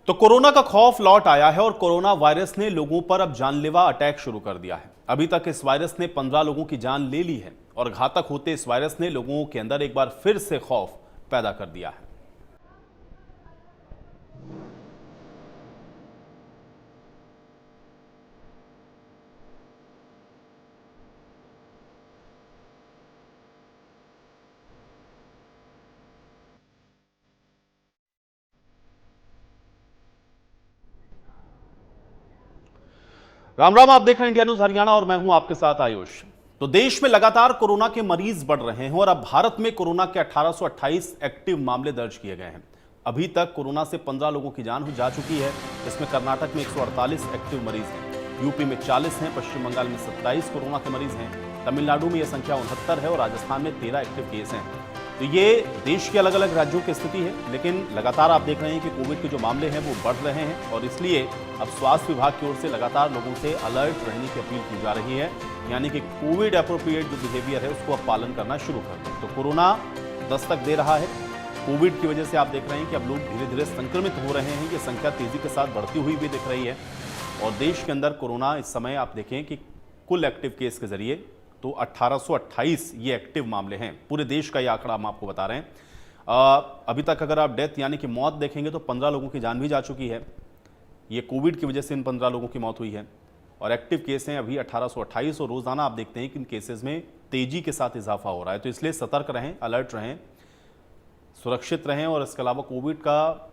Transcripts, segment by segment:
तो कोरोना का खौफ लौट आया है और कोरोना वायरस ने लोगों पर अब जानलेवा अटैक शुरू कर दिया है। अभी तक इस वायरस ने 15 लोगों की जान ले ली है और घातक होते इस वायरस ने लोगों के अंदर एक बार फिर से खौफ पैदा कर दिया है। राम राम, आप देख रहे हैं इंडिया न्यूज हरियाणा और मैं हूं आपके साथ आयुष। तो देश में लगातार कोरोना के मरीज बढ़ रहे हैं और अब भारत में कोरोना के 1828 एक्टिव मामले दर्ज किए गए हैं। अभी तक कोरोना से 15 लोगों की जान जा चुकी है। इसमें कर्नाटक में 148 एक्टिव मरीज हैं, यूपी में 40 हैं, पश्चिम बंगाल में 27 कोरोना के मरीज हैं, तमिलनाडु में यह संख्या 69 है और राजस्थान में 13 एक्टिव केस हैं। तो ये देश के अलग अलग राज्यों की स्थिति है, लेकिन लगातार आप देख रहे हैं कि कोविड के जो मामले हैं वो बढ़ रहे हैं और इसलिए अब स्वास्थ्य विभाग की ओर से लगातार लोगों से अलर्ट रहने की अपील की जा रही है, यानी कि कोविड एप्रोप्रिएट जो बिहेवियर है उसको अब पालन करना शुरू कर दें। तो कोरोना दस्तक दे रहा है। कोविड की वजह से आप देख रहे हैं कि अब लोग धीरे धीरे संक्रमित हो रहे हैं। ये संख्या तेजी के साथ बढ़ती हुई भी दिख रही है और देश के अंदर कोरोना इस समय आप देखें कि कुल एक्टिव केस के जरिए तो 1828 ये एक्टिव मामले हैं। पूरे देश का ये आंकड़ा हम आपको बता रहे हैं। अभी तक अगर आप डेथ यानी कि मौत देखेंगे तो 15 लोगों की जान भी जा चुकी है। ये कोविड की वजह से इन 15 लोगों की मौत हुई है और एक्टिव केस हैं अभी 1828 और रोजाना आप देखते हैं कि इन केसेस में तेजी के साथ इजाफा हो रहा है। तो इसलिए सतर्क रहें, अलर्ट रहें, सुरक्षित रहें और इसके अलावा कोविड का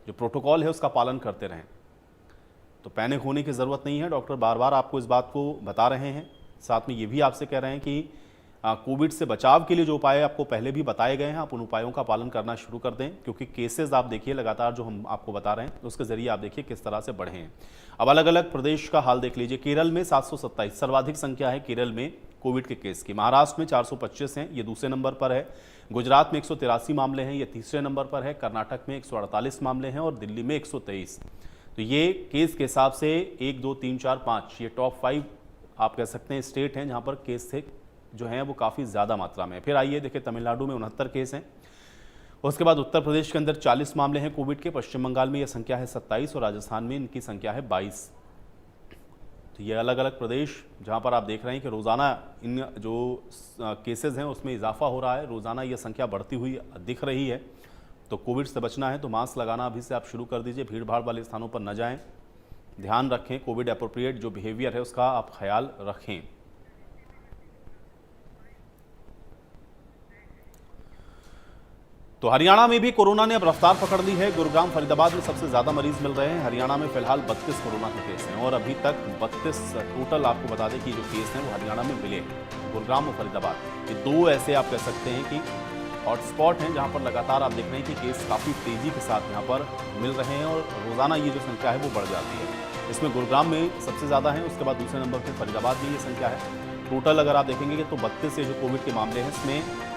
जो प्रोटोकॉल है उसका पालन करते रहें। तो पैनिक होने की ज़रूरत नहीं है। डॉक्टर बार बार आपको इस बात को बता रहे हैं, साथ में ये भी आपसे कह रहे हैं कि कोविड से बचाव के लिए जो उपाय आपको पहले भी बताए गए हैं आप उन उपायों का पालन करना शुरू कर दें, क्योंकि केसेस आप देखिए लगातार जो हम आपको बता रहे हैं उसके जरिए आप देखिए किस तरह से बढ़े हैं। अब अलग अलग प्रदेश का हाल देख लीजिए। केरल में 727 सर्वाधिक संख्या है केरल में कोविड के केस की। महाराष्ट्र में 425 हैं, ये दूसरे नंबर पर है। गुजरात में 183 मामले हैं, ये तीसरे नंबर पर है। कर्नाटक में 148 मामले हैं और दिल्ली में 123। तो ये केस के हिसाब से 1 2 3 4 5 ये टॉप 5 आप कह सकते हैं स्टेट हैं जहां पर केस थे जो हैं वो काफ़ी ज़्यादा मात्रा में। फिर आइए देखिए, तमिलनाडु में 69 केस हैं। उसके बाद उत्तर प्रदेश के अंदर 40 मामले हैं कोविड के। पश्चिम बंगाल में यह संख्या है 27 और राजस्थान में इनकी संख्या है 22। तो ये अलग अलग प्रदेश जहां पर आप देख रहे हैं कि रोज़ाना इन जो केसेज हैं उसमें इजाफा हो रहा है, रोज़ाना ये संख्या बढ़ती हुई दिख रही है। तो कोविड से बचना है तो मास्क लगाना अभी से आप शुरू कर दीजिए। भीड़ भाड़ वाले स्थानों पर न जाएं, ध्यान रखें, कोविड एप्रोप्रिएट जो बिहेवियर है उसका आप ख्याल रखें। तो हरियाणा में भी कोरोना ने अब रफ्तार पकड़ ली है। गुरुग्राम फरीदाबाद में सबसे ज्यादा मरीज मिल रहे हैं। हरियाणा में फिलहाल 32 कोरोना के केस हैं और अभी तक 32 टोटल आपको बता दें कि जो केस हैं वो हरियाणा में मिले हैं। गुरुग्राम और फरीदाबाद ये दो ऐसे आप कह सकते हैं कि हॉटस्पॉट हैं जहां पर लगातार आप देख रहे हैं कि केस काफ़ी तेज़ी के साथ यहां पर मिल रहे हैं और रोज़ाना ये जो संख्या है वो बढ़ जाती है। इसमें गुरुग्राम में सबसे ज़्यादा है, उसके बाद दूसरे नंबर पर फरीदाबाद में ये संख्या है। टोटल अगर आप देखेंगे तो 32 जो कोविड के मामले हैं इसमें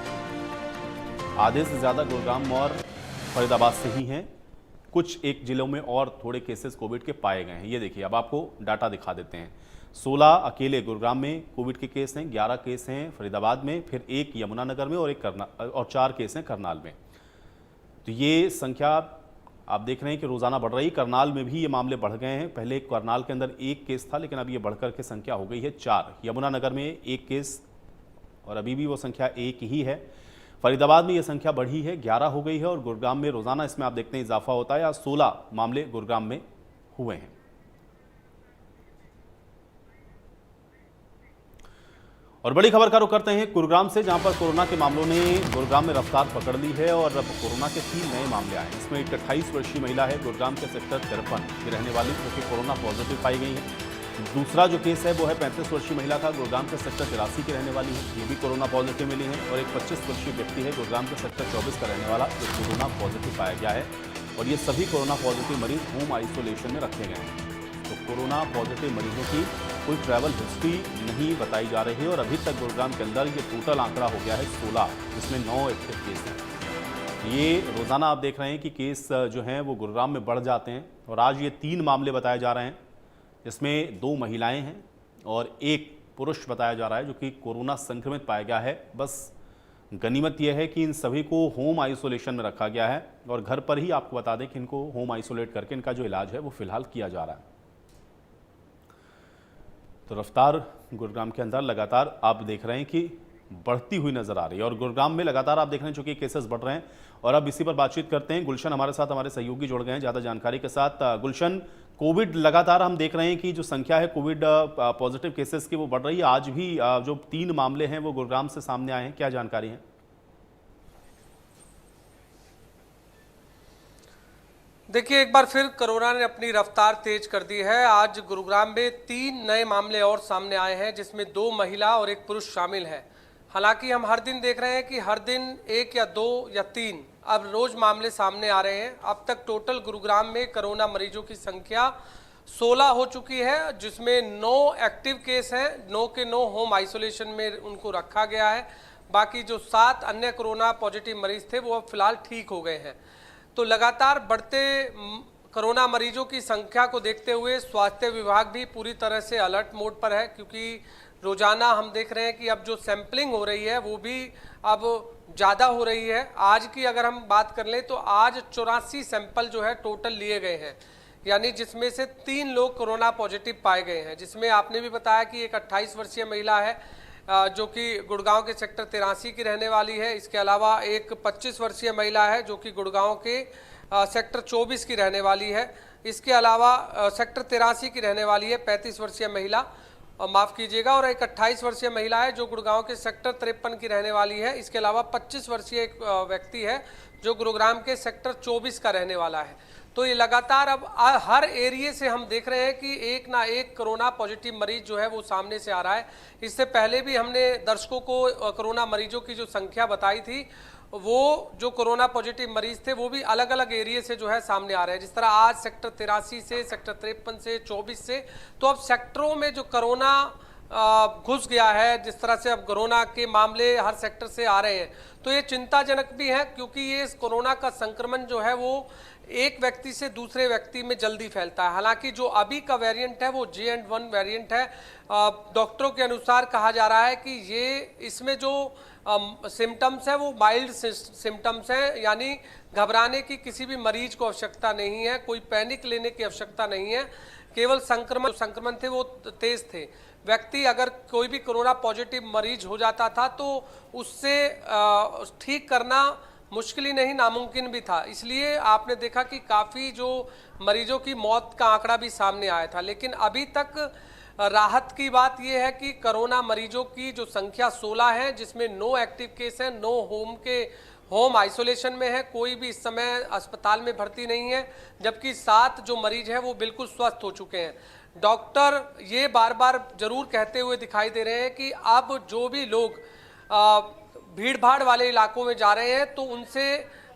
आधे से ज़्यादा गुरुग्राम और फरीदाबाद से ही हैं। कुछ एक जिलों में और थोड़े केसेस कोविड के पाए गए हैं। ये देखिए, अब आपको डाटा दिखा देते हैं। 16 अकेले गुरुग्राम में कोविड के केस हैं, 11 केस हैं फरीदाबाद में, फिर 1 यमुनानगर में और 4 केस हैं करनाल में। तो ये संख्या आप देख रहे हैं कि रोज़ाना बढ़ रही। करनाल में भी ये मामले बढ़ गए हैं। पहले करनाल के अंदर 1 केस था, लेकिन अब ये बढ़कर के संख्या हो गई है 4। यमुनानगर में 1 केस और अभी भी वो संख्या 1 ही है। फरीदाबाद में ये संख्या बढ़ी है, 11 हो गई है और गुरुग्राम में रोज़ाना इसमें आप देखते हैं इजाफा होता है। 16 मामले गुरुग्राम में हुए हैं। और बड़ी खबर का रुख करते हैं गुरुग्राम से, जहां पर कोरोना के मामलों ने गुरुग्राम में रफ्तार पकड़ ली है और अब कोरोना के 3 नए मामले आए हैं। इसमें एक 28 वर्षीय महिला है गुरुग्राम के सेक्टर 53 की रहने वाली, जो कि कोरोना पॉजिटिव पाई गई है। दूसरा जो केस है वो है 35 वर्षीय महिला का, गुरुग्राम के सेक्टर 83 की रहने वाली है, ये भी कोरोना पॉजिटिव मिली है। और एक 25 वर्षीय व्यक्ति है गुरुग्राम के सेक्टर 24 का रहने वाला, जो कोरोना पॉजिटिव पाया गया है। और ये सभी कोरोना पॉजिटिव मरीज होम आइसोलेशन में रखे गए हैं। तो कोरोना पॉजिटिव मरीजों की कोई ट्रैवल हिस्ट्री नहीं बताई जा रही है और अभी तक गुरुग्राम के अंदर ये टोटल आंकड़ा हो गया है 16, जिसमें 9 एक्टिव केस हैं। ये रोज़ाना आप देख रहे हैं कि केस जो हैं वो गुरुग्राम में बढ़ जाते हैं और आज ये 3 मामले बताए जा रहे हैं। इसमें 2 महिलाएं हैं और 1 पुरुष बताया जा रहा है जो कि कोरोना संक्रमित पाया गया है। बस गनीमत यह है कि इन सभी को होम आइसोलेशन में रखा गया है और घर पर ही आपको बता दें कि इनको होम आइसोलेट करके इनका जो इलाज है वो फिलहाल किया जा रहा है। तो रफ्तार गुरुग्राम के अंदर लगातार आप देख रहे हैं कि बढ़ती हुई नजर आ रही है और गुरुग्राम में लगातार आप देख रहे हैं चूंकि केसेस बढ़ रहे हैं। और अब इसी पर बातचीत करते हैं। गुलशन हमारे साथ, हमारे सहयोगी जुड़ गए हैं ज़्यादा जानकारी के साथ। गुलशन, कोविड लगातार हम देख रहे हैं कि जो संख्या है कोविड पॉजिटिव केसेस की वो बढ़ रही है। आज भी जो 3 मामले हैं वो गुरुग्राम से सामने आए हैं, क्या जानकारी है? देखिए, एक बार फिर कोरोना ने अपनी रफ्तार तेज कर दी है। आज गुरुग्राम में 3 नए मामले और सामने आए हैं, जिसमें 2 महिला और 1 पुरुष शामिल है। हालांकि हम हर दिन देख रहे हैं कि हर दिन 1 या 2 या 3 अब रोज मामले सामने आ रहे हैं। अब तक टोटल गुरुग्राम में कोरोना मरीजों की संख्या 16 हो चुकी है, जिसमें 9 एक्टिव केस हैं। 9 के 9 होम आइसोलेशन में उनको रखा गया है। बाकी जो 7 अन्य कोरोना पॉजिटिव मरीज थे वो अब फिलहाल ठीक हो गए हैं। तो लगातार बढ़ते कोरोना मरीजों की संख्या को देखते हुए स्वास्थ्य विभाग भी पूरी तरह से अलर्ट मोड पर है, क्योंकि रोजाना हम देख रहे हैं कि अब जो सैंपलिंग हो रही है वो भी अब ज़्यादा हो रही है। आज की अगर हम बात कर लें तो आज 84 सैंपल जो है टोटल लिए गए हैं, यानी जिसमें से 3 लोग कोरोना पॉजिटिव पाए गए हैं। जिसमें आपने भी बताया कि एक 28 वर्षीय महिला है जो कि गुड़गांव के सेक्टर 83 की रहने वाली है। इसके अलावा एक 25 वर्षीय महिला है जो कि गुड़गांव के सेक्टर 24 की रहने वाली है। इसके अलावा सेक्टर 83 की रहने वाली है 35 वर्षीय महिला, माफ़ कीजिएगा, और एक 28 वर्षीय महिला है जो गुड़गांव के सेक्टर 53 की रहने वाली है। इसके अलावा 25 वर्षीय एक व्यक्ति है जो गुरुग्राम के सेक्टर 24 का रहने वाला है। तो ये लगातार अब हर एरिया से हम देख रहे हैं कि एक ना एक कोरोना पॉजिटिव मरीज जो है वो सामने से आ रहा है। इससे पहले भी हमने दर्शकों को कोरोना मरीजों की जो संख्या बताई थी, वो जो कोरोना पॉजिटिव मरीज थे वो भी अलग अलग एरिया से जो है सामने आ रहे हैं। जिस तरह आज सेक्टर 83 से, सेक्टर 53 से, 24 से, तो अब सेक्टरों में जो कोरोना घुस गया है, जिस तरह से अब कोरोना के मामले हर सेक्टर से आ रहे हैं, तो ये चिंताजनक भी है, क्योंकि ये कोरोना का संक्रमण जो है वो एक व्यक्ति से दूसरे व्यक्ति में जल्दी फैलता है। हालांकि जो अभी का वेरिएंट है वो JN.1 वेरिएंट है। डॉक्टरों के अनुसार कहा जा रहा है कि ये इसमें जो सिम्टम्स है वो माइल्ड सिम्टम्स हैं, यानी घबराने की किसी भी मरीज को आवश्यकता नहीं है, कोई पैनिक लेने की आवश्यकता नहीं है। केवल संक्रमण थे वो तेज थे। व्यक्ति अगर कोई भी कोरोना पॉजिटिव मरीज हो जाता था तो उससे ठीक करना मुश्किल ही नहीं, नामुमकिन भी था। इसलिए आपने देखा कि काफ़ी जो मरीजों की मौत का आंकड़ा भी सामने आया था। लेकिन अभी तक राहत की बात यह है कि कोरोना मरीजों की जो संख्या 16 है, जिसमें 9 एक्टिव केस हैं, 9 होम आइसोलेशन में है। कोई भी इस समय अस्पताल में भर्ती नहीं है, जबकि 7 जो मरीज हैं वो बिल्कुल स्वस्थ हो चुके हैं। डॉक्टर ये बार बार जरूर कहते हुए दिखाई दे रहे हैं कि अब जो भी लोग भीड़ भाड़ वाले इलाकों में जा रहे हैं तो उनसे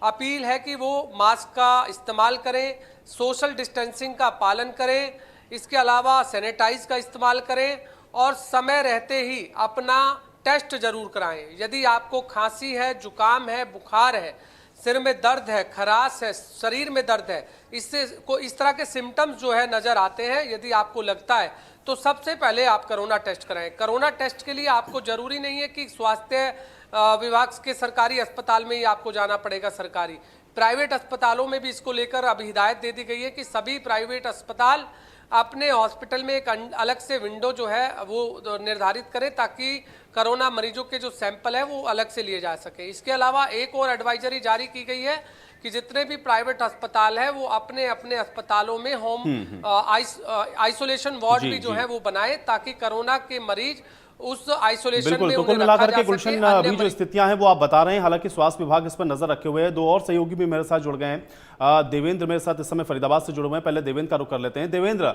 अपील है कि वो मास्क का इस्तेमाल करें, सोशल डिस्टेंसिंग का पालन करें, इसके अलावा सैनिटाइज का इस्तेमाल करें और समय रहते ही अपना टेस्ट जरूर कराएं। यदि आपको खांसी है, जुकाम है, बुखार है, सिर में दर्द है, खराश है, शरीर में दर्द है, इससे को इस तरह के सिम्टम्स जो है नज़र आते हैं, यदि आपको लगता है तो सबसे पहले आप कोरोना टेस्ट कराएं। कोरोना टेस्ट के लिए आपको जरूरी नहीं है कि स्वास्थ्य विभाग के सरकारी अस्पताल में ही आपको जाना पड़ेगा। सरकारी प्राइवेट अस्पतालों में भी इसको लेकर अब हिदायत दे दी गई है कि सभी प्राइवेट अस्पताल अपने हॉस्पिटल में एक अलग से विंडो जो है वो निर्धारित करें, ताकि कोरोना मरीजों के जो सैंपल है वो अलग से लिए जा सके। इसके अलावा एक और एडवाइजरी जारी की गई है कि जितने भी प्राइवेट अस्पताल है वो अपने अपने अस्पतालों में होम आइसोलेशन वार्ड भी जो है वो बनाए, ताकि कोरोना के मरीज उस आइसोलेशन में बिल्कुल। तो कुल मिलाकर के गुलशन अभी जो स्थितियां हैं वो आप बता रहे हैं, हालांकि स्वास्थ्य विभाग इस पर नजर रखे हुए हैं। 2 और सहयोगी भी मेरे साथ जुड़ गए हैं। देवेंद्र मेरे साथ इस समय फरीदाबाद से जुड़े हुए हैं। पहले देवेंद्र का रुख कर लेते हैं। देवेंद्र,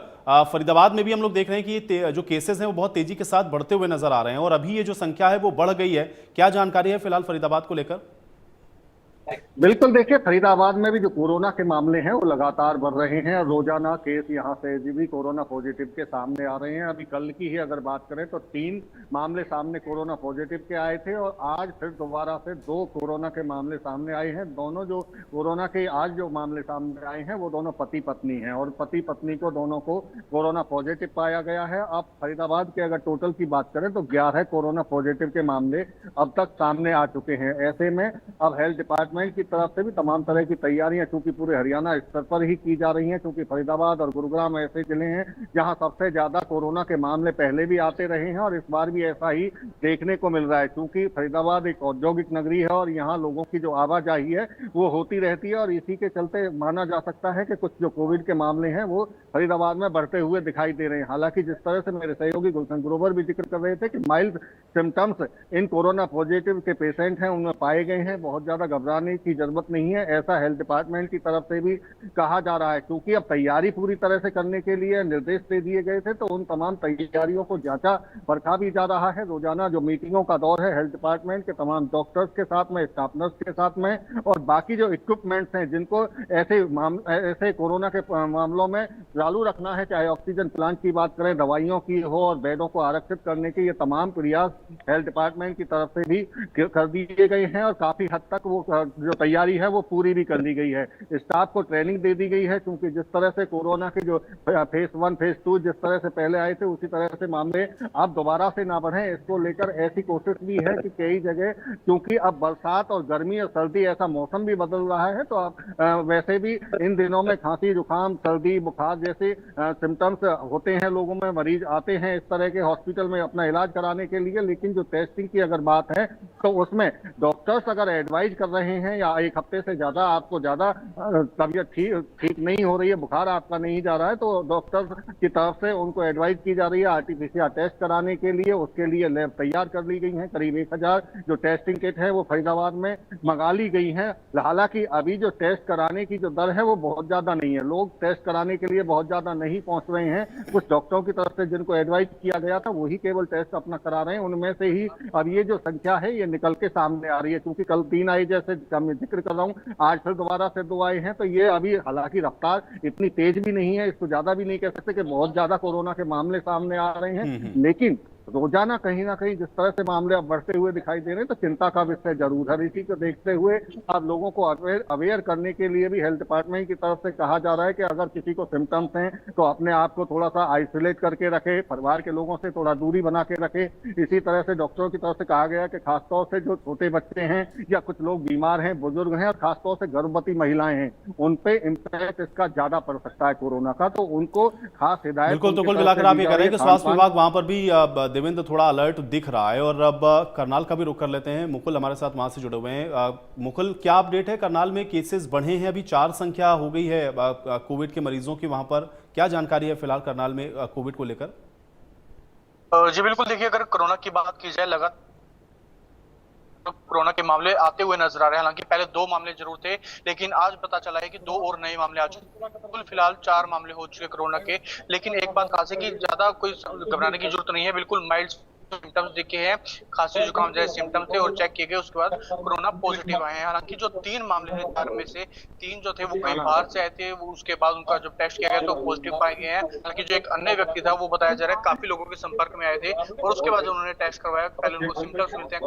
फरीदाबाद में भी हम लोग देख रहे हैं कि जो केसेस हैं वो बहुत तेजी के साथ बढ़ते हुए नजर आ रहे हैं और अभी ये जो संख्या है वो बढ़ गई है, क्या जानकारी है फिलहाल फरीदाबाद को लेकर? बिल्कुल, देखिए फरीदाबाद में भी जो कोरोना के मामले हैं वो लगातार बढ़ रहे हैं और रोजाना केस यहाँ से भी कोरोना पॉजिटिव के सामने आ रहे हैं। अभी कल की ही अगर बात करें तो 3 मामले सामने कोरोना पॉजिटिव के आए थे और आज फिर दोबारा से 2 कोरोना के मामले सामने आए हैं। दोनों जो कोरोना के आज जो मामले सामने आए हैं वो दोनों पति पत्नी हैं और पति पत्नी को दोनों को कोरोना पॉजिटिव पाया गया है। अब फरीदाबाद के अगर टोटल की बात करें तो 11 कोरोना पॉजिटिव के मामले अब तक सामने आ चुके हैं। ऐसे में अब हेल्थ डिपार्टमेंट की तरफ से भी तमाम तरह की तैयारियां चूंकि पूरे हरियाणा स्तर पर ही की जा रही हैं, क्योंकि फरीदाबाद और गुरुग्राम ऐसे जिले हैं जहां सबसे ज्यादा कोरोना के मामले पहले भी आते रहे हैं और इस बार भी ऐसा ही देखने को मिल रहा है। क्योंकि फरीदाबाद एक औद्योगिक नगरी है और यहाँ लोगों की जो आवाजाही है वो होती रहती है और इसी के चलते माना जा सकता है कि कुछ जो कोविड के मामले हैं वो फरीदाबाद में बढ़ते हुए दिखाई दे रहे हैं। हालांकि जिस तरह से मेरे सहयोगी गुलशन ग्रोवर भी जिक्र कर रहे थे कि माइल्ड सिम्टम्स इन कोरोना पॉजिटिव के पेशेंट हैं उनमें पाए गए हैं, बहुत ज्यादा घबराने की जरूरत नहीं है, ऐसा हेल्थ डिपार्टमेंट की तरफ से भी कहा जा रहा है। क्योंकि अब तैयारी पूरी तरह से करने के लिए निर्देश दे दिए गए थे तो उन तमाम तैयारियों को जांचा परखा भी जा रहा है। रोजाना जो मीटिंगों का दौर है हेल्थ डिपार्टमेंट के तमाम डॉक्टर्स के साथ में, स्टाफ नर्स के साथ में और बाकी जो इक्विपमेंट्स हैं जिनको ऐसे कोरोना के मामलों में चालू रखना है, चाहे ऑक्सीजन प्लांट की बात करें, दवाइयों की हो और बेडों को आरक्षित करने के, ये तमाम प्रयास हेल्थ डिपार्टमेंट की तरफ से भी कर दिए गए हैं और काफी हद तक वो जो तैयारी है वो पूरी भी कर ली गई है। स्टाफ को ट्रेनिंग दे दी गई है क्योंकि जिस तरह से कोरोना के जो फेज 1 फेज 2 जिस तरह से पहले आए थे उसी तरह से मामले अब दोबारा से ना बढ़े, इसको लेकर ऐसी कोशिश भी है कि कई जगह क्योंकि अब बरसात और गर्मी और सर्दी ऐसा मौसम भी बदल रहा है तो अब वैसे भी इन दिनों में खांसी जुकाम सर्दी बुखार जैसे सिम्टम्स होते हैं, लोगों में मरीज आते हैं इस तरह के हॉस्पिटल में अपना इलाज कराने के लिए। लेकिन जो टेस्टिंग की अगर बात है तो उसमें डॉक्टर्स अगर एडवाइज कर रहे हैं या एक हफ्ते से ज्यादा आपको ज्यादा तबीयत ठीक नहीं हो रही है, बुखार आपका नहीं जा रहा है, तो डॉक्टर्स की तरफ से उनको एडवाइज की जा रही है आरटीपीसीआर टेस्ट कराने के लिए। उसके लिए लैब तैयार कर ली गई है, करीब 1000 जो टेस्टिंग किट है वो फरीदाबाद में मंगा ली गई है। हालांकि अभी जो टेस्ट कराने की जो दर है वो बहुत ज्यादा नहीं है, लोग टेस्ट कराने के लिए बहुत ज्यादा नहीं पहुंच रहे हैं। कुछ डॉक्टरों की तरफ से जिनको एडवाइज किया गया था वही केवल टेस्ट अपना करा रहे हैं, उनमें से ही अब ये जो संख्या है ये निकल के सामने आ रही है। क्योंकि कल 3 आए जैसे मैं जिक्र कर रहा हूँ, आज फिर दोबारा से 2 आए हैं, तो ये अभी हालांकि रफ्तार इतनी तेज भी नहीं है, इसको ज्यादा भी नहीं कह सकते कि बहुत ज्यादा कोरोना के मामले सामने आ रहे हैं, लेकिन रोजाना कहीं ना कहीं जिस तरह से मामले अब बढ़ते हुए दिखाई दे रहे हैं तो चिंता का विषय जरूर है। इसी को देखते हुए अब लोगों को अवेयर करने के लिए भी हेल्थ डिपार्टमेंट की तरफ से कहा जा रहा है कि अगर किसी को सिम्टम्स हैं तो अपने आप को थोड़ा सा आइसोलेट करके रखे, परिवार के लोगों से थोड़ा दूरी बना के रखे। इसी तरह से डॉक्टरों की तरफ से कहा गया कि खासतौर से जो छोटे बच्चे हैं या कुछ लोग बीमार हैं, बुजुर्ग हैं और खासतौर से गर्भवती महिलाएं हैं, उन पे इम्पैक्ट इसका ज्यादा पड़ सकता है कोरोना का, तो उनको खास हिदायत। बिल्कुल, तो कुल मिलाकर आप ये कह रहे हैं कि स्वास्थ्य विभाग वहां पर भी देवेंद्र थोड़ा अलर्ट दिख रहा है। और अब करनाल का भी रुख कर लेते हैं, मुकुल हमारे साथ वहां से जुड़े हुए हैं। मुकुल, क्या अपडेट है? करनाल में केसेस बढ़े हैं, अभी 4 संख्या हो गई है कोविड के मरीजों की, वहां पर क्या जानकारी है फिलहाल करनाल में कोविड को लेकर? जी बिल्कुल, देखिए अगर कोरोना की बात की जाए लगातार कोरोना के मामले आते हुए नजर आ रहे हैं। हालांकि पहले 2 मामले जरूर थे लेकिन आज पता चला है कि 2 और नए मामले आ चुके हैं। कुल फिलहाल 4 मामले हो चुके कोरोना के। लेकिन एक बात खास है कि ज्यादा कोई घबराने की जरूरत नहीं है, बिल्कुल माइल्ड सिम्टम्स दिखे हैं, खांसी जुकाम जैसे सिम्टम्स थे और चेक किए गए, उसके बाद कोरोना पॉजिटिव आए हैं। हालांकि जो 3 मामले थे 4 में से 3 जो थे वो कहीं बाहर से आए थे, उसके बाद उनका जब टेस्ट किया गया तो पॉजिटिव पाए गए हैं। हालांकि जो एक अन्य व्यक्ति था वो बताया जा रहा है काफी लोगों के संपर्क में आए थे और उसके बाद जब उन्होंने टेस्ट करवाया, पहले उनको सिम्टम्स मिलते हैं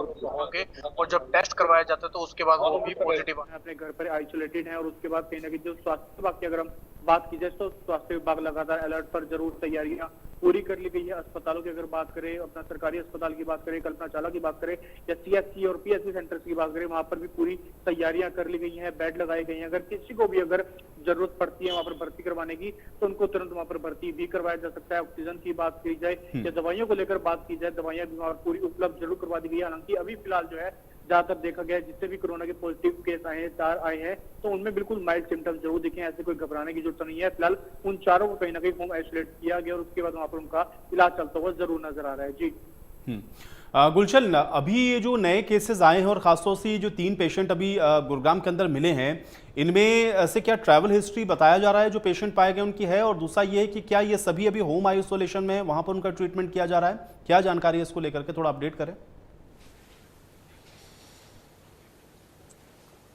और जब टेस्ट करवाया जाता है तो उसके बाद वो भी पॉजिटिव आए। अपने घर पर आइसोलेटेड है और उसके बाद कहीं ना कहीं जो स्वास्थ्य विभाग की अगर हम बात की जाए तो स्वास्थ्य विभाग लगातार अलर्ट पर जरूर तैयारियां पूरी कर ली गई है। अस्पतालों की अगर बात करें, अपना सरकारी अस्पताल की बात करें, कल्पना चावला की बात करें या सीएचसी और पीएचसी सेंटर्स की बात करें, वहां पर भी पूरी तैयारियां कर ली गई हैं, बेड लगाए गए हैं। अगर किसी को भी अगर जरूरत पड़ती है वहां पर भर्ती करवाने की तो उनको तुरंत वहां पर भर्ती भी करवाया जा सकता है। ऑक्सीजन की बात की जाए या दवाइयों को लेकर बात की जाए, दवाइयां भी वहां पूरी उपलब्ध जरूर करवा दी गई है। हालांकि अभी फिलहाल जो है ज्यादातर देखा गया है जिससे भी कोरोना के पॉजिटिव केस आए हैं, 4 आए हैं, तो उनमें बिल्कुल माइल्ड सिम्टम्स जरूर दिखे हैं। ऐसे कोई घबराने की जरूरत नहीं है। फिलहाल उन 4 को कहीं ना कहीं होम आइसोलेट किया गया और उसके बाद वहां पर उनका इलाज चलता हुआ जरूर नजर आ रहा है। जी गुलशन, अभी ये जो नए केसेस आए हैं और खासतौर से जो 3 पेशेंट अभी गुरुग्राम के अंदर मिले हैं, इनमें से क्या ट्रैवल हिस्ट्री बताया जा रहा है जो पेशेंट पाए गए उनकी है? और दूसरा ये है कि क्या ये सभी अभी होम आइसोलेशन में वहां पर उनका ट्रीटमेंट किया जा रहा है? क्या जानकारी है इसको लेकर के, थोड़ा अपडेट करें।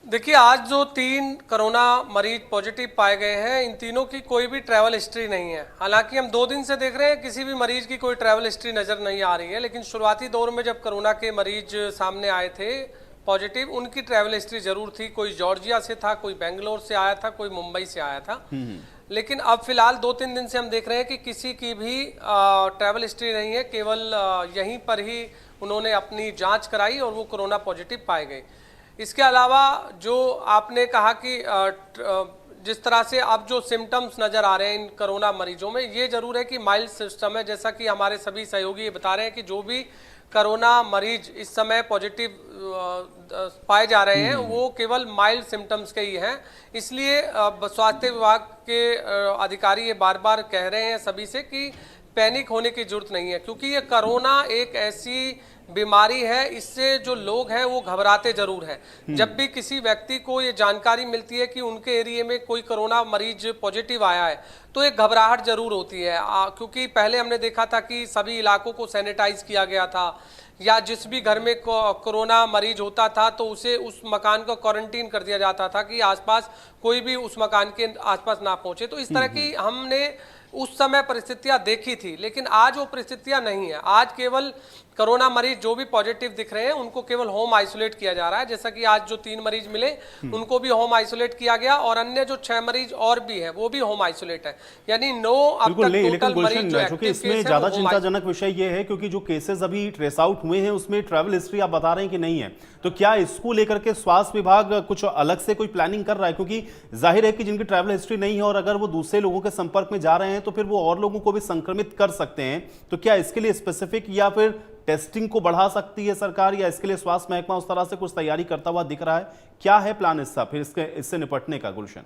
देखिए, आज जो 3 कोरोना मरीज पॉजिटिव पाए गए हैं, इन तीनों की कोई भी ट्रैवल हिस्ट्री नहीं है। हालांकि हम 2 दिन से देख रहे हैं किसी भी मरीज की कोई ट्रैवल हिस्ट्री नजर नहीं आ रही है, लेकिन शुरुआती दौर में जब कोरोना के मरीज सामने आए थे पॉजिटिव, उनकी ट्रैवल हिस्ट्री जरूर थी। कोई जॉर्जिया से था, कोई बेंगलोर से आया था, कोई मुंबई से आया था। लेकिन अब फिलहाल 2-3 दिन से हम देख रहे हैं कि किसी की भी ट्रैवल हिस्ट्री नहीं है। केवल यहीं पर ही उन्होंने अपनी जांच कराई और वो कोरोना पॉजिटिव पाए गए। इसके अलावा जो आपने कहा कि जिस तरह से अब जो सिम्टम्स नज़र आ रहे हैं इन कोरोना मरीजों में, ये जरूर है कि माइल्ड सिस्टम है। जैसा कि हमारे सभी सहयोगी ये बता रहे हैं कि जो भी कोरोना मरीज इस समय पॉजिटिव पाए जा रहे हैं वो केवल माइल्ड सिम्टम्स के ही हैं। इसलिए स्वास्थ्य विभाग के अधिकारी ये बार बार कह रहे हैं सभी से कि पैनिक होने की जरूरत नहीं है, क्योंकि ये कोरोना एक ऐसी बीमारी है, इससे जो लोग हैं वो घबराते जरूर हैं। जब भी किसी व्यक्ति को ये जानकारी मिलती है कि उनके एरिया में कोई कोरोना मरीज पॉजिटिव आया है तो एक घबराहट जरूर होती है, क्योंकि पहले हमने देखा था कि सभी इलाकों को सैनिटाइज किया गया था, या जिस भी घर में कोरोना मरीज होता था तो उसे उस मकान को क्वारंटीन कर दिया जाता था कि आसपास कोई भी उस मकान के आसपास ना पहुंचे। तो इस तरह की हमने उस समय परिस्थितियां देखी थी, लेकिन आज वो परिस्थितियां नहीं है। आज केवल कोरोना मरीज जो भी पॉजिटिव दिख रहे हैं उनको केवल होम आइसोलेट किया जा रहा है। जैसा कि आज जो 3 मरीज मिले उनको भी होम आइसोलेट किया गया, और अन्य जो 6 मरीज और भी है वो भी होम आइसोलेट है। यानी 9 अब तक टोटल मरीज जो एक्टिव केस इसमें ज्यादा चिंताजनक विषय ये है क्योंकि जो केसेस अभी ट्रेस आउट हुए हैं उसमें ट्रैवल हिस्ट्री आप बता रहे हैं कि नहीं है, तो क्या इसको लेकर के स्वास्थ्य विभाग कुछ अलग से कोई प्लानिंग कर रहा है? क्योंकि जाहिर है कि जिनकी ट्रैवल हिस्ट्री नहीं है और अगर वो दूसरे लोगों के संपर्क में जा रहे हैं तो फिर वो और लोगों को भी संक्रमित कर सकते हैं। तो क्या इसके लिए स्पेसिफिक या फिर टेस्टिंग को बढ़ा सकती है सरकार, या इसके लिए स्वास्थ्य महकमा उस तरह से कुछ तैयारी करता हुआ दिख रहा है? क्या है प्लान इसका फिर इससे निपटने का? गुलशन,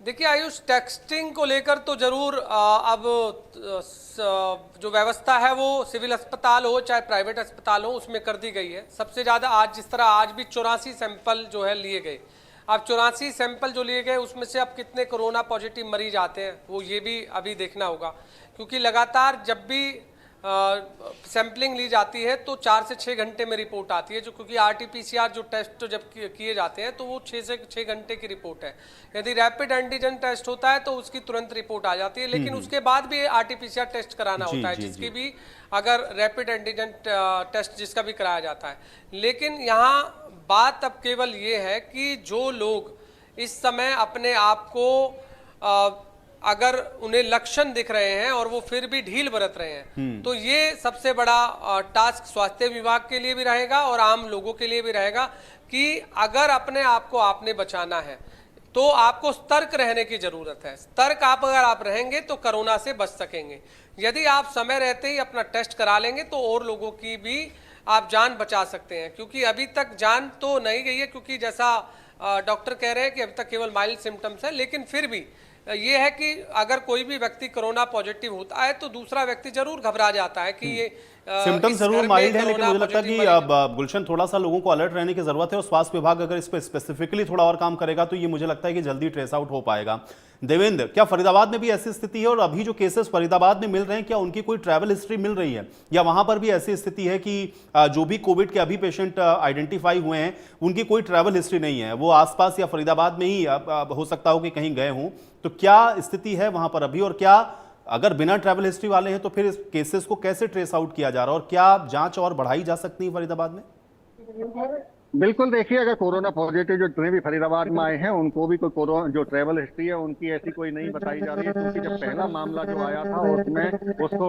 देखिए आयुष, टेस्टिंग को लेकर तो जरूर अब जो व्यवस्था है वो सिविल अस्पताल हो चाहे प्राइवेट अस्पताल हो उसमें कर दी गई है। सबसे ज़्यादा आज जिस तरह आज भी 84 सैंपल जो है लिए गए। अब 84 सैंपल जो लिए गए उसमें से अब कितने कोरोना पॉजिटिव मरीज आते हैं वो ये भी अभी देखना होगा, क्योंकि लगातार जब भी सैंपलिंग ली जाती है तो 4 से 6 घंटे में रिपोर्ट आती है, जो क्योंकि RT-PCR जो टेस्ट जब किए जाते हैं तो वो 6 से 6 घंटे की रिपोर्ट है। यदि रैपिड एंटीजन टेस्ट होता है तो उसकी तुरंत रिपोर्ट आ जाती है, लेकिन उसके बाद भी RT-PCR टेस्ट कराना होता है, जिसकी भी अगर रैपिड एंटीजन टेस्ट जिसका भी कराया जाता है। लेकिन यहाँ बात अब केवल ये है कि जो लोग इस समय अपने आप को अगर उन्हें लक्षण दिख रहे हैं और वो फिर भी ढील बरत रहे हैं तो ये सबसे बड़ा टास्क स्वास्थ्य विभाग के लिए भी रहेगा और आम लोगों के लिए भी रहेगा कि अगर अपने आप को आपने बचाना है तो आपको सतर्क रहने की जरूरत है। सतर्क अगर आप रहेंगे तो कोरोना से बच सकेंगे। यदि आप समय रहते ही अपना टेस्ट करा लेंगे तो और लोगों की भी आप जान बचा सकते हैं, क्योंकि अभी तक जान तो नहीं गई है, क्योंकि जैसा डॉक्टर कह रहे हैं कि अभी तक केवल माइल्ड सिम्टम्स है। लेकिन फिर भी ये है कि अगर कोई भी व्यक्ति कोरोना पॉजिटिव होता है तो दूसरा व्यक्ति जरूर घबरा जाता है कि ये सिम्टम्स जरूर माइल्ड है, लेकिन मुझे लगता है कि अब गुलशन थोड़ा सा लोगों को अलर्ट रहने की जरूरत है और स्वास्थ्य विभाग अगर इस पर स्पेसिफिकली थोड़ा और काम करेगा तो ये मुझे लगता है कि जल्दी ट्रेस आउट हो पाएगा। देवेंद्र, क्या फरीदाबाद में भी ऐसी स्थिति है? और अभी जो केसेस फरीदाबाद में मिल रहे हैं क्या उनकी कोई ट्रैवल हिस्ट्री मिल रही है, या वहां पर भी ऐसी स्थिति है कि जो भी कोविड के अभी पेशेंट आइडेंटिफाई हुए हैं उनकी कोई ट्रैवल हिस्ट्री नहीं है, वो आसपास या फरीदाबाद में ही हो सकता हो कि कहीं गए हों? तो क्या स्थिति है वहां पर अभी, और क्या अगर बिना ट्रैवल हिस्ट्री वाले हैं तो फिर इस केसेस को कैसे ट्रेस आउट किया जा रहा है, और क्या जांच और बढ़ाई जा सकती है फरीदाबाद में? बिल्कुल, देखिए अगर कोरोना पॉजिटिव जो जितने भी फरीदाबाद में आए हैं उनको भी कोई कोरोना जो ट्रैवल हिस्ट्री है उनकी ऐसी कोई नहीं बताई जा रही है, क्योंकि जब पहला मामला जो आया था उसमें उसको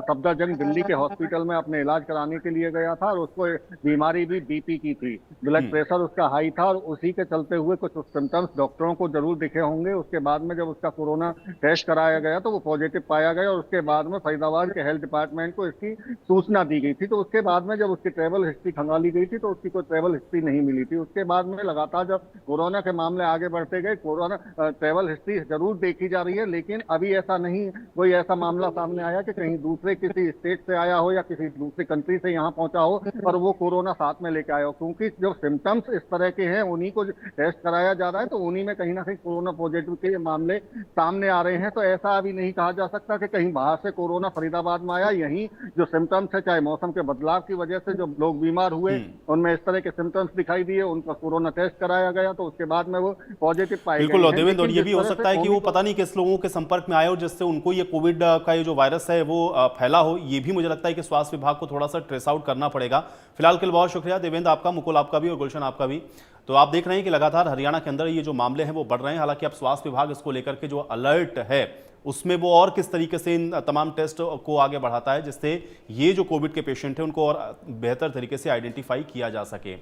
सफदरजंग दिल्ली के हॉस्पिटल में अपने इलाज कराने के लिए गया था और उसको बीमारी भी BP की थी, ब्लड प्रेशर उसका हाई था और उसी के चलते हुए कुछ सिम्टम्स डॉक्टरों को जरूर दिखे होंगे। उसके बाद में जब उसका कोरोना टेस्ट कराया गया तो वो पॉजिटिव पाया गया और उसके बाद में फरीदाबाद के हेल्थ डिपार्टमेंट को इसकी सूचना दी गई थी। तो उसके बाद में जब उसकी ट्रैवल हिस्ट्री खंगाली गई थी तो उसकी कोई ट्रेवल हिस्ट्री नहीं मिली थी। उसके बाद में लगातार जब कोरोना के मामले आगे बढ़ते गए, कोरोना ट्रेवल हिस्ट्री जरूर देखी जा रही है, लेकिन अभी ऐसा नहीं कोई ऐसा मामला सामने आया कि कहीं दूसरे किसी स्टेट से आया हो या किसी दूसरी कंट्री से यहाँ पहुंचा हो और वो कोरोना साथ में लेके आया हो। क्योंकि जो सिम्टम्स इस तरह के हैं उन्हीं को टेस्ट कराया जा रहा है, तो उन्हीं में कहीं ना कहीं कोरोना पॉजिटिव के मामले सामने आ रहे हैं। तो ऐसा अभी नहीं कहा जा सकता कि कहीं बाहर से कोरोना फरीदाबाद में आया। यही जो सिम्टम्स है, चाहे मौसम के बदलाव की वजह से जो लोग बीमार हुए उनमें इस तरह के सिम्टम्स दिखाई दिए, उनका कोरोना टेस्ट कराया गया तो उसके बाद में वो पॉजिटिव पाए गए। बिल्कुल देवेंद्र, और ये भी हो सकता है कि वो पता नहीं किस लोगों के संपर्क में आए हो जिससे उनको ये कोविड का ये जो वायरस है वो फैला हो। ये भी मुझे लगता है कि स्वास्थ्य विभाग को थोड़ा सा ट्रेस आउट करना पड़ेगा। फिलहाल के लिए बहुत शुक्रिया देवेंद्र आपका, मुकुल आपका भी और गुलशन आपका भी। तो आप देख रहे हैं कि लगातार हरियाणा के अंदर ये जो मामले हैं वो बढ़ रहे हैं। हालांकि अब स्वास्थ्य विभाग इसको लेकर के जो अलर्ट है उसमें वो और किस तरीके से इन तमाम टेस्ट को आगे बढ़ाता है जिससे ये जो कोविड के पेशेंट हैं उनको और बेहतर तरीके से आइडेंटिफाई किया जा सके।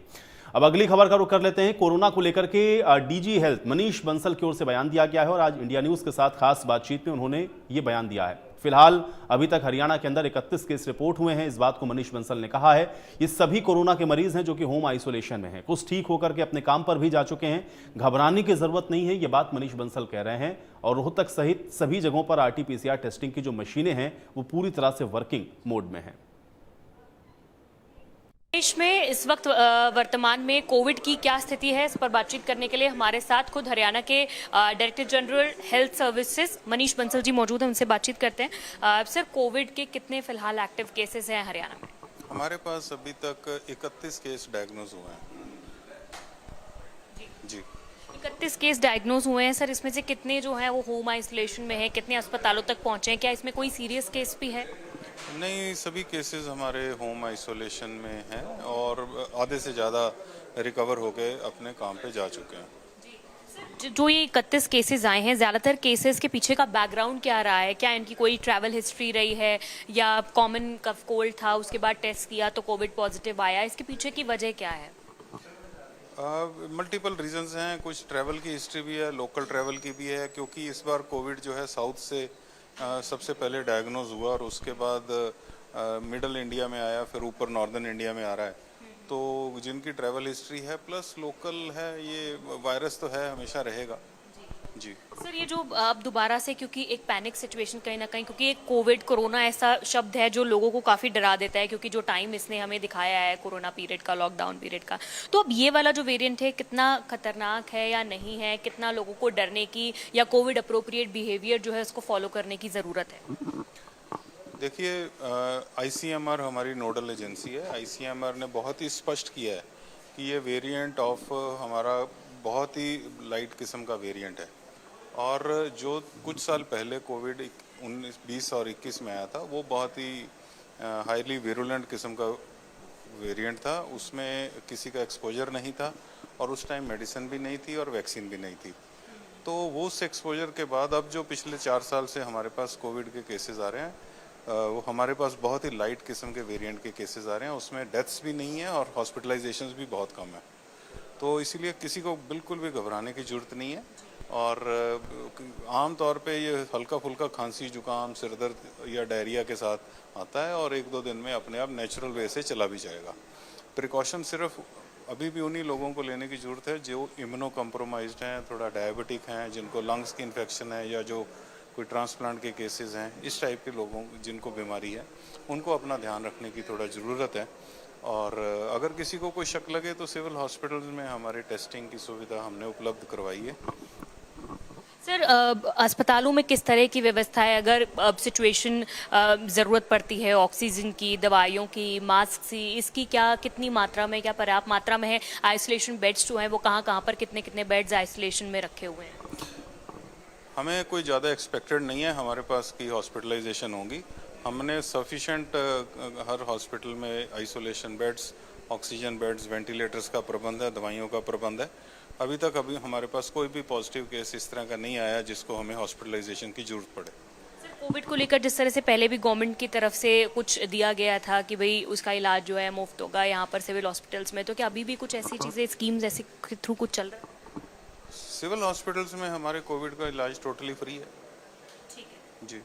अब अगली खबर का रुख कर लेते हैं। कोरोना को लेकर के डीजी हेल्थ मनीष बंसल की ओर से बयान दिया गया है और आज इंडिया न्यूज के साथ खास बातचीत में उन्होंने ये बयान दिया है। फिलहाल अभी तक हरियाणा के अंदर 31 केस रिपोर्ट हुए हैं। इस बात को मनीष बंसल ने कहा है। ये सभी कोरोना के मरीज हैं जो कि होम आइसोलेशन में हैं, कुछ ठीक होकर के अपने काम पर भी जा चुके हैं। घबराने की जरूरत नहीं है, ये बात मनीष बंसल कह रहे हैं। और रोहतक सहित सभी जगहों पर RT-PCR टेस्टिंग की जो मशीनें हैं वो पूरी तरह से वर्किंग मोड में हैं। देश में इस वक्त वर्तमान में कोविड की क्या स्थिति है, इस पर बातचीत करने के लिए हमारे साथ खुद हरियाणा के director general health services Manish Bansal ji मौजूद हैं। उनसे बातचीत करते हैं। सर, कोविड के कितने फिलहाल एक्टिव केसेस हैं हरियाणा में? हमारे पास अभी तक 31 केस डायग्नोज हुए हैं। जी 31 केस डायग्नोज हुए हैं। सर, इसमें से कितने जो हैं वो होम आइसोलेशन में है, कितने अस्पतालों तक पहुंचे हैं? क्या इसमें कोई सीरियस केस भी है? नहीं, सभी केसेस हमारे होम आइसोलेशन में हैं और आधे से ज़्यादा रिकवर होके अपने काम पे जा चुके हैं। जो ये 31 केसेस आए हैं, ज़्यादातर केसेस के पीछे का बैकग्राउंड क्या रहा है? क्या इनकी कोई ट्रैवल हिस्ट्री रही है या कॉमन कफ कोल्ड था, उसके बाद टेस्ट किया तो कोविड पॉजिटिव आया? इसके पीछे की वजह क्या है? मल्टीपल रीजंस हैं। कुछ ट्रैवल की हिस्ट्री भी है, लोकल ट्रैवल की भी है, क्योंकि इस बार कोविड जो है साउथ से सबसे पहले डायग्नोज हुआ और उसके बाद मिडल इंडिया में आया, फिर ऊपर नॉर्दर्न इंडिया में आ रहा है। तो जिनकी ट्रैवल हिस्ट्री है प्लस लोकल है, ये वायरस तो है, हमेशा रहेगा। जी सर, ये जो अब दोबारा से, क्योंकि एक पैनिक सिचुएशन कहीं ना कहीं, क्योंकि एक कोविड कोरोना ऐसा शब्द है जो लोगों को काफ़ी डरा देता है, क्योंकि जो टाइम इसने हमें दिखाया है कोरोना पीरियड का, लॉकडाउन पीरियड का, तो अब ये वाला जो वेरिएंट है कितना खतरनाक है या नहीं है? कितना लोगों को डरने की या कोविड अप्रोप्रिएट बिहेवियर जो है उसको फॉलो करने की ज़रूरत है? देखिए, ICMR हमारी नोडल एजेंसी है। ICMR ने बहुत ही स्पष्ट किया है कि ये वेरिएंट ऑफ हमारा बहुत ही लाइट किस्म का वेरिएंट है और जो कुछ साल पहले कोविड 19, 20 और 21 में आया था वो बहुत ही हाईली विरुलेंट किस्म का वेरिएंट था। उसमें किसी का एक्सपोजर नहीं था और उस टाइम मेडिसिन भी नहीं थी और वैक्सीन भी नहीं थी। तो वो उस एक्सपोजर के बाद अब जो पिछले 4 साल से हमारे पास कोविड के केसेस आ रहे हैं, वो हमारे पास बहुत ही लाइट किस्म के वेरिएंट के केसेस आ रहे हैं। उसमें डेथ्स भी नहीं है और हॉस्पिटलाइजेशंस भी बहुत कम है। तो इसीलिए किसी को बिल्कुल भी घबराने की ज़रूरत नहीं है। और आम तौर पे ये हल्का फुल्का खांसी, जुकाम, सिर दर्द या डायरिया के साथ आता है और 1-2 दिन में अपने आप नेचुरल वे से चला भी जाएगा। प्रिकॉशन सिर्फ अभी भी उन्हीं लोगों को लेने की ज़रूरत है जो इम्यूनो कम्प्रोमाइज्ड हैं, थोड़ा डायबिटिक हैं, जिनको लंग्स की इन्फेक्शन है या जो कोई ट्रांसप्लांट के केसेस हैं, इस टाइप के लोगों जिनको बीमारी है उनको अपना ध्यान रखने की थोड़ा ज़रूरत है। और अगर किसी को कोई शक लगे तो सिविल हॉस्पिटल्स में हमारी टेस्टिंग की सुविधा हमने उपलब्ध करवाई है। सर, अस्पतालों में किस तरह की व्यवस्था है? अगर सिचुएशन ज़रूरत पड़ती है ऑक्सीजन की, दवाइयों की, मास्क की, इसकी क्या कितनी मात्रा में, क्या पर्याप्त मात्रा में है? आइसोलेशन बेड्स जो हैं वो कहाँ पर कितने कितने बेड्स आइसोलेशन में रखे हुए हैं? हमें कोई ज़्यादा एक्सपेक्टेड नहीं है हमारे पास की हॉस्पिटलाइजेशन होगी। हमने सफिशेंट हर हॉस्पिटल में isolation beds, oxygen beds, ventilators का प्रबंध है, दवाइयों का प्रबंध है। अभी हमारे पास कोई भी पॉजिटिव केस इस तरह का नहीं आया जिसको हमें हॉस्पिटलाइजेशन की जरूरत पड़े। सर, कोविड को लेकर जिस तरह से पहले भी गवर्नमेंट की तरफ से कुछ दिया गया था कि भाई उसका इलाज जो है मुफ्त होगा यहाँ पर सिविल हॉस्पिटल्स में, तो क्या अभी भी कुछ ऐसी चीज़ें, स्कीम्स ऐसे थ्रू कुछ चल रहा है? सिविल हॉस्पिटल्स में हमारे कोविड का इलाज टोटली फ्री है। ठीक है जी।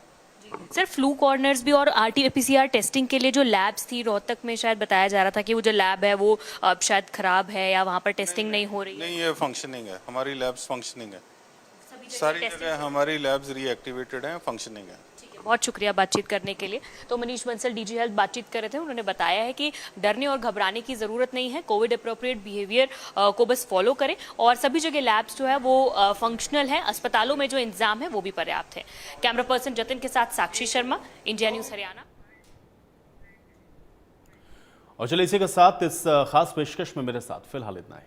सर फ्लू कॉर्नर्स भी और आरटी-पीसीआर टेस्टिंग के लिए जो लैब्स थी रोहतक में, शायद बताया जा रहा था कि वो जो लैब है वो अब शायद खराब है या वहाँ पर टेस्टिंग नहीं हो रही है। नहीं, ये फंक्शनिंग है, हमारी लैब्स फंक्शनिंग है, सभी जगह सारी टेस्टिंग जगह हमारी लैब्स रीएक्टिवेटेड हैं, फंक्शनिंग है। ठीक है, बहुत शुक्रिया बातचीत करने के लिए। तो मनीष बंसल डीजी हेल्थ बातचीत कर रहे थे, उन्होंने बताया है कि डरने और घबराने की जरूरत नहीं है, कोविड अप्रोप्रिएट बिहेवियर को बस फॉलो करें और सभी जगह लैब्स जो है वो फंक्शनल है, अस्पतालों में जो इंतजाम है वो भी पर्याप्त है। कैमरा पर्सन जतिन के साथ साक्षी शर्मा, इंडिया न्यूज हरियाणा। और चलिए इसी के साथ इस खास पेशकश में मेरे साथ फिलहाल इतना है।